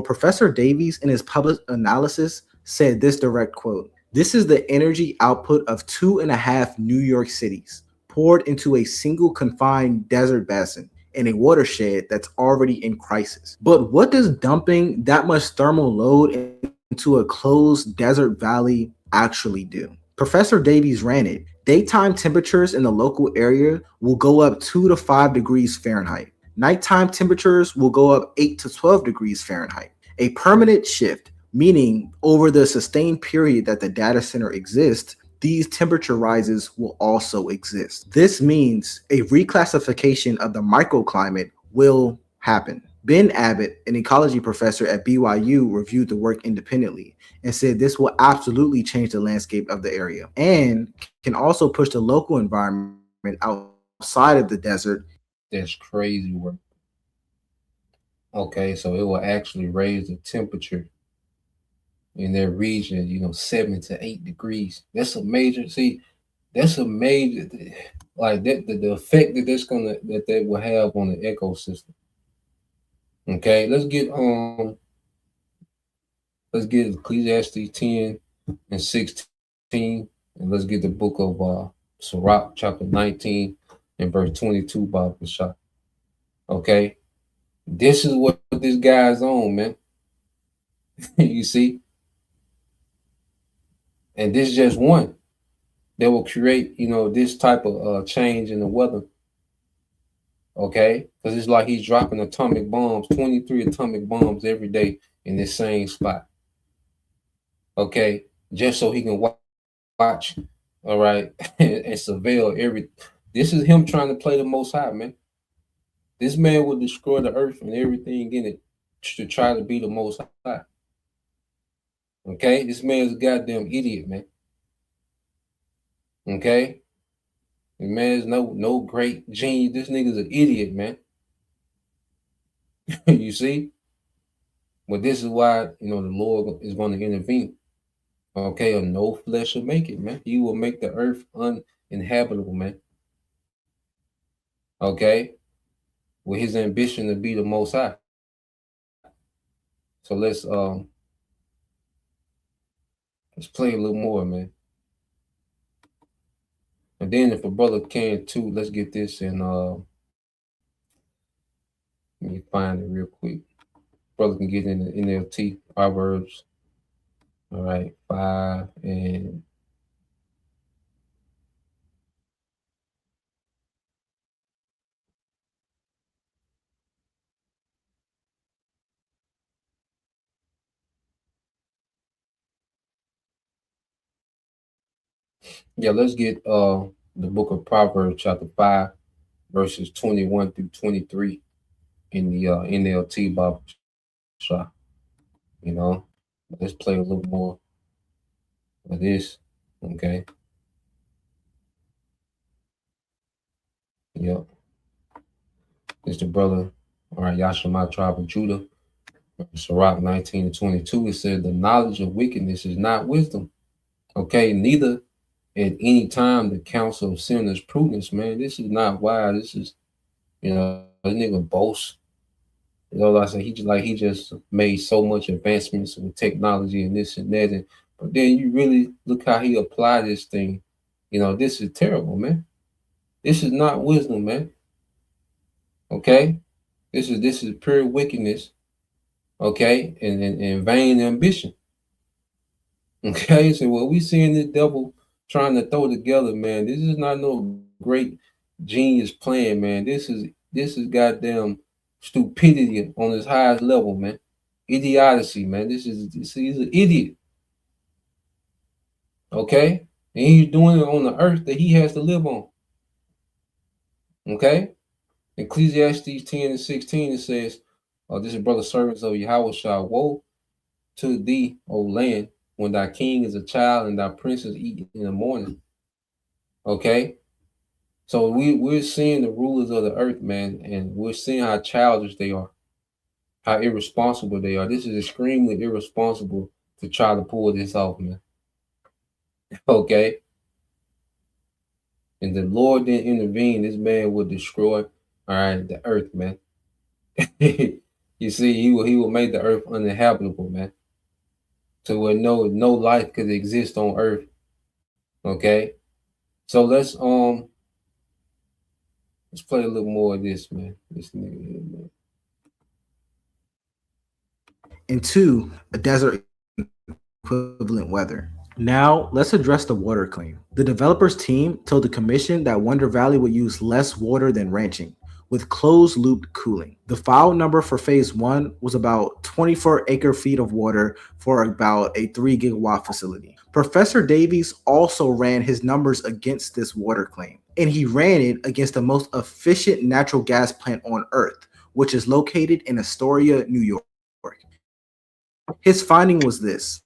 Professor Davies in his published analysis said this direct quote, "This is the energy output of 2.5 New York cities poured into a single confined desert basin in a watershed that's already in crisis." But what does dumping that much thermal load into a closed desert valley actually do? Professor Davies ran it. Daytime temperatures in the local area will go up 2 to 5 degrees Fahrenheit. Nighttime temperatures will go up 8 to 12 degrees Fahrenheit. A permanent shift, meaning over the sustained period that the data center exists, these temperature rises will also exist. This means a reclassification of the microclimate will happen. Ben Abbott, an ecology professor at BYU, reviewed the work independently and said this will absolutely change the landscape of the area and can also push the local environment outside of the desert. That's crazy work. Okay, so it will actually raise the temperature in their region, 7 to 8 degrees. That's a major, like that, the effect that they will have on the ecosystem. Okay, let's get Ecclesiastes 10 and 16, and let's get the book of Sirach, chapter 19 and verse 22 by Bashar. Okay, this is what this guy's on, man. You see, and this is just one that will create, this type of change in the weather. Okay, because it's like he's dropping atomic bombs, 23 atomic bombs every day in this same spot. Okay, just so he can watch, all right, and surveil every. This is him trying to play the Most High, man. This man will destroy the earth and everything in it to try to be the Most High. Okay, this man's a goddamn idiot, man. Okay, the man's no great genius. This nigga's an idiot, man. You see, But this is why, the Lord is going to intervene. Okay, or no flesh will make it, man. He will make the earth uninhabitable, man. Okay, with his ambition to be the Most High. So let's play a little more, man. And then if a brother can too, let's get this in let me find it real quick. Brother can get in the NLT, Proverbs. All right, 5 and yeah, let's get the book of Proverbs, chapter 5, verses 21 through 23 in the NLT Bible shop. Let's play a little more of this. Okay. Yep. It's the brother, all right, Yashima, tribe of Judah. Sirach 19 and 22, it said, the knowledge of wickedness is not wisdom. Okay, neither at any time the counsel of sin is prudence, man. This is not wise. This is, a nigga boast. Like I said, he just made so much advancements with technology and this and that. But then you really look how he applied this thing. This is terrible, man. This is not wisdom, man. Okay? This is pure wickedness. Okay, and vain ambition. Okay, so what we seeing the devil trying to throw together, man, this is not no great genius plan, man. This is goddamn stupidity on its highest level, man. Idiocy, man. He's an idiot. Okay, and he's doing it on the earth that he has to live on. Okay, Ecclesiastes 10 and 16, it says, this is brother servants of Yahweh shall woe to thee, O land, when thy king is a child and thy princes eat in the morning. Okay, so we're seeing the rulers of the earth, man, and we're seeing how childish they are, how irresponsible they are. This is extremely irresponsible to try to pull this off, man. Okay, and the Lord didn't intervene. This man would destroy, the earth, man. You see, he will make the earth uninhabitable, man. So where no life could exist on earth. Okay. So let's play a little more of this, man. This nigga here, man. And 2, a desert equivalent weather. Now, let's address the water claim. The developers team told the commission that Wonder Valley would use less water than ranching, with closed-loop cooling. The file number for phase 1 was about 24 acre-feet of water for about a 3 gigawatt facility. Professor Davies also ran his numbers against this water claim, and he ran it against the most efficient natural gas plant on Earth, which is located in Astoria, New York. His finding was this: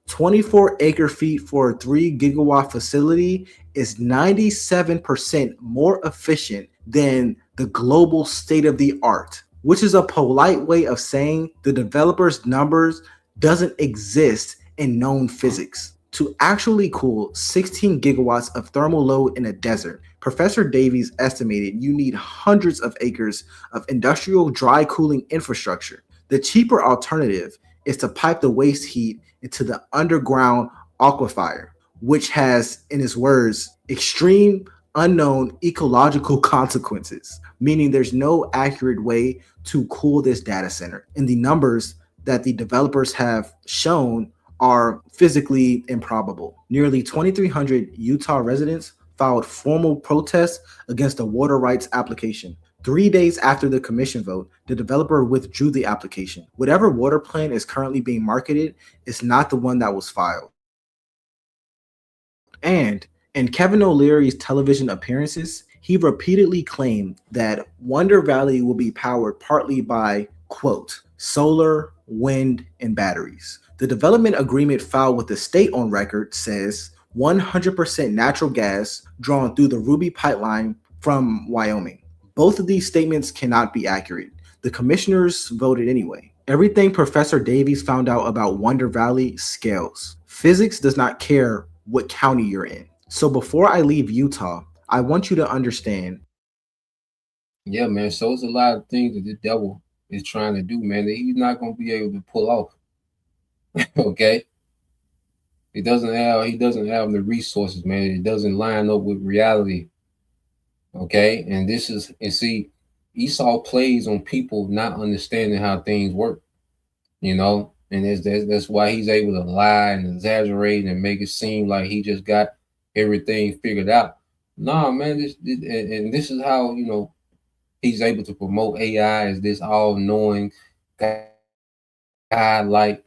24 acre-feet for a 3 gigawatt facility is 97% more efficient than the global state-of-the-art, which is a polite way of saying the developer's numbers doesn't exist in known physics. To actually cool 16 gigawatts of thermal load in a desert, Professor Davies estimated you need hundreds of acres of industrial dry cooling infrastructure. The cheaper alternative is to pipe the waste heat into the underground aquifer, which has, in his words, extreme unknown ecological consequences, meaning there's no accurate way to cool this data center. And the numbers that the developers have shown are physically improbable. Nearly 2,300 Utah residents filed formal protests against the water rights application. 3 days after the commission vote, the developer withdrew the application. Whatever water plant is currently being marketed is not the one that was filed. And in Kevin O'Leary's television appearances, he repeatedly claimed that Wonder Valley will be powered partly by, quote, solar, wind, and batteries. The development agreement filed with the state on record says 100% natural gas drawn through the Ruby pipeline from Wyoming. Both of these statements cannot be accurate. The commissioners voted anyway. Everything Professor Davies found out about Wonder Valley scales. Physics does not care what county you're in. So before I leave Utah, I want you to understand. Yeah, man. So it's a lot of things that the devil is trying to do, man, that he's not going to be able to pull off. Okay. He doesn't have the resources, man. It doesn't line up with reality. Okay. And see, Esau plays on people not understanding how things work, you know, and that's why he's able to lie and exaggerate and make it seem like he just got everything figured out. Nah, man, this is how, you know, he's able to promote AI as this all-knowing God, like,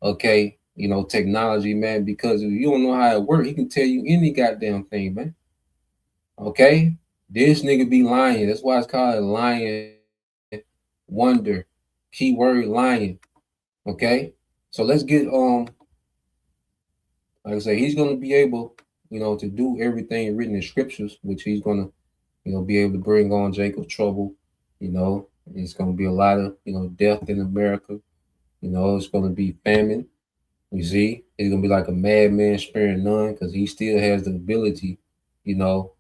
okay, you know, technology, man, because if you don't know how it works, he can tell you any goddamn thing, man. Okay? This nigga be lying. That's why it's called lying wonder. Keyword lying. Okay? So let's get like I say, he's gonna be able, you know, to do everything written in scriptures, which he's gonna, you know, be able to bring on Jacob trouble, you know. It's gonna be a lot of, you know, death in America. You know, it's gonna be famine. You see, he's gonna be like a madman sparing none, because he still has the ability, you know,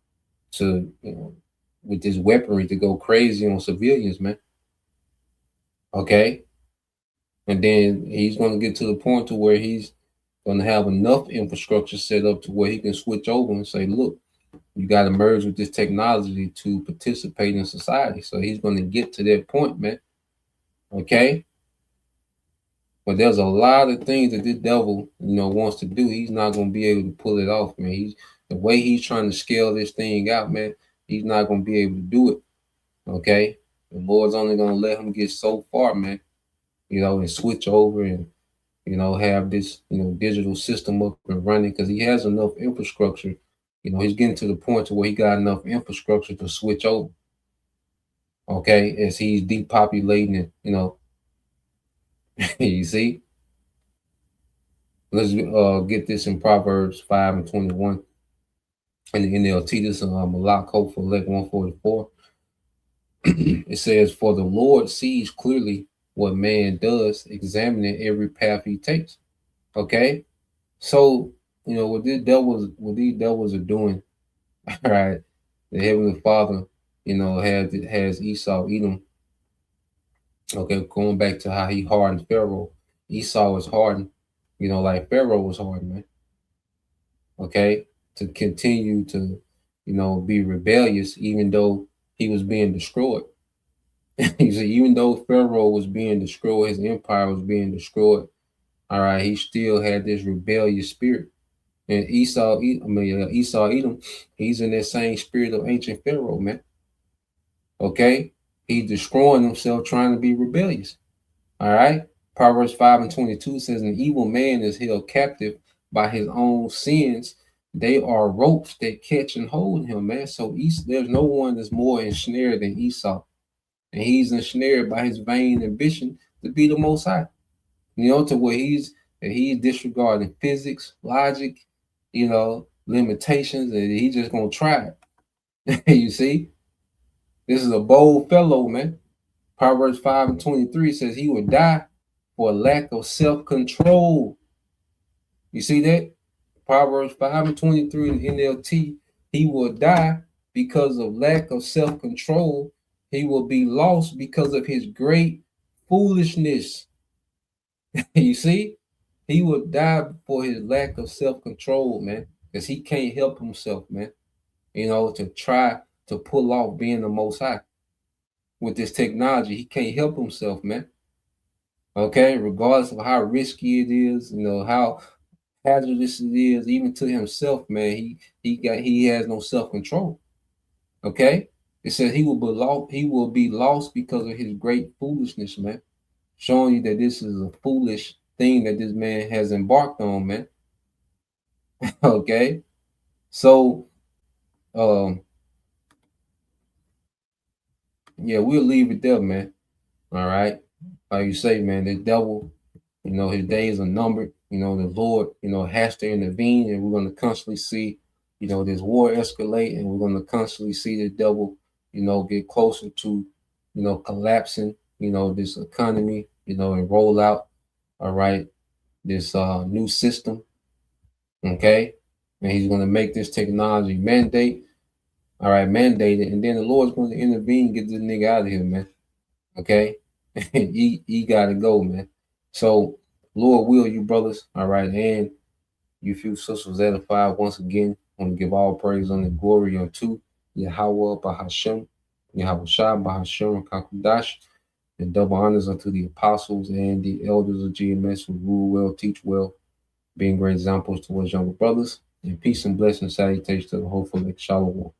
to, you know, with this weaponry to go crazy on civilians, man. Okay. And then he's gonna get to the point to where he's gonna have enough infrastructure set up to where he can switch over and say, look, you got to merge with this technology to participate in society. So he's going to get to that point, man. Okay. But there's a lot of things that this devil, you know, wants to do. He's not going to be able to pull it off, man. The way he's trying to scale this thing out, man, he's not going to be able to do it. Okay. The Lord's only going to let him get so far, man, you know, and switch over and, you know, have this, you know, digital system up and running, because he has enough infrastructure. You know, he's getting to the point to where he got enough infrastructure to switch over. Okay, as he's depopulating it, you know. You see? Let's get this in Proverbs 5:21. In the NLT, this is Malak Hopeful Elect 144. It says, for the Lord sees clearly what man does, examining every path he takes. Okay? So, you know, what these devils are doing, all right, the Heavenly Father, you know, has Esau Edom. Okay, going back to how he hardened Pharaoh. Esau was hardened, you know, like Pharaoh was hardened, man. Okay, to continue to, you know, be rebellious, even though he was being destroyed. You see, even though Pharaoh was being destroyed, his empire was being destroyed. All right, he still had this rebellious spirit. And Esau Edom, he's in that same spirit of ancient Pharaoh, man. Okay, he's destroying himself, trying to be rebellious. All right, Proverbs 5:22 says, an evil man is held captive by his own sins. They are ropes that catch and hold him, man. So there's no one that's more ensnared than Esau, and he's ensnared by his vain ambition to be the Most High. You know, to where he's disregarding physics, logic, you know, limitations, and he's just gonna try it. You see, this is a bold fellow, man. Proverbs 5:23 says he will die for lack of self-control. You see that? Proverbs 5:23 in NLT, he will die because of lack of self-control. He will be lost because of his great foolishness. You see? He will die for his lack of self-control, man, because he can't help himself, man, you know, to try to pull off being the Most High. With this technology, he can't help himself, man. Okay, regardless of how risky it is, you know, how hazardous it is, even to himself, man, he has no self-control. Okay, it says he will be lost because of his great foolishness, man, showing you that this is a foolish thing that this man has embarked on, man. Okay, so yeah, we'll leave it there, man. All right, like you say, man, the devil, you know, his days are numbered. You know, the Lord, you know, has to intervene, and we're going to constantly see, you know, this war escalate, and we're going to constantly see the devil, you know, get closer to, you know, collapsing, you know, this economy, you you know, and roll out, all right, this new system, okay? And he's going to make this technology mandate, all right, mandated, and then the Lord's going to intervene, get this nigga out of here, man, okay? he got to go, man. So, Lord will you, brothers, all right, and you few sisters edified once again. I want to give all praise and the glory unto Yahweh Bahashem, Yahweh Shah Bahashem Kakudash, and double honors unto the apostles and the elders of GMS who rule well, teach well, being great examples towards younger brothers. And peace and blessing salutations to the whole for Shalom.